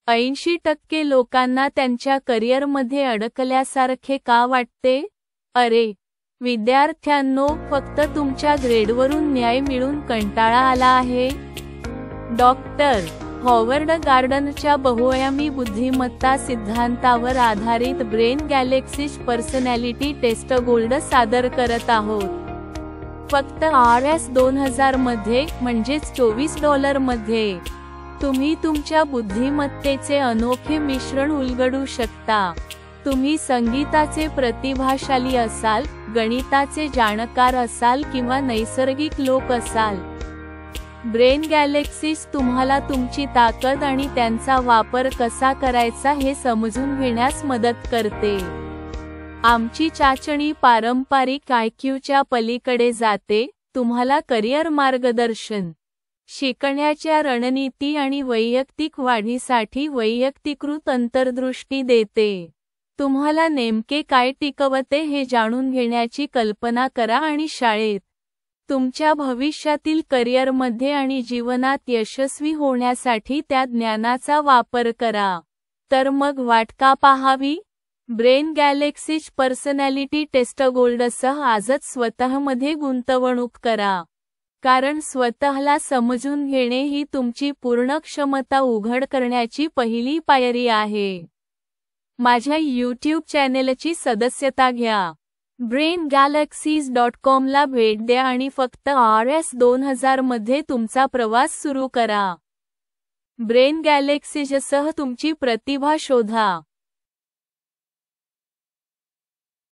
80% लोकांना त्यांच्या करिअरमध्ये अडकल्यासारखे का वाटते? अरे विद्यार्थ्यांनो, फक्त तुमच्या ग्रेडवरून न्याय मिळून कंटाळा आला आहे. डॉक्टर हॉवर्ड गार्डनच्या बहुआयामी बुद्धिमत्ता सिद्धांतावर आधारित brain galaxies personality test gold सादर करत आहोत. फक्त Rs. मध्ये, म्हणजेच $24 मध्ये तुम्ही तुमच्या बुद्धिमत्तेचे अनोखे मिश्रण उलगडू शकता. तुम्ही संगीताचे प्रतिभाशाली असाल, गणिताचे जाणकार असाल किंवा नैसर्गिक लोक असाल. ब्रेन गॅलेक्सीज तुम्हाला तुमची ताकद आणि त्यांचा वापर कसा करायचा हे समजून घेण्यास मदत करते. आमची चाचणी पारंपरिक IQच्या पलीकडे जाते, तुम्हाला करिअर मार्गदर्शन, शिकण्याच्या रणनीती आणि वैयक्तिक वाढीसाठी वैयक्तिकृत अंतर्दृष्टी देते. तुम्हाला नेमके काय टिकवते हे जाणून घेण्याची कल्पना करा आणि शाळेत तुमच्या भविष्यातील करिअरमध्ये आणि जीवनात यशस्वी होण्यासाठी त्या ज्ञानाचा वापर करा. तर मग वाट का पाहावी? ब्रेन गॅलेक्सीज पर्सनॅलिटी टेस्ट गोल्डसह आजच स्वतःमध्ये गुंतवणूक करा. कारण स्वतःला समजून घेणे ही तुमची पूर्ण क्षमता उघड करण्याची पहिली पायरी आहे. माझ्या YouTube चॅनेलची सदस्यता घ्या. braingalaxies.com ला भेट द्या आणि फक्त Rs. मध्ये तुमचा प्रवास सुरू करा. ब्रेन गॅलेक्सीजसह तुमची प्रतिभा शोधा.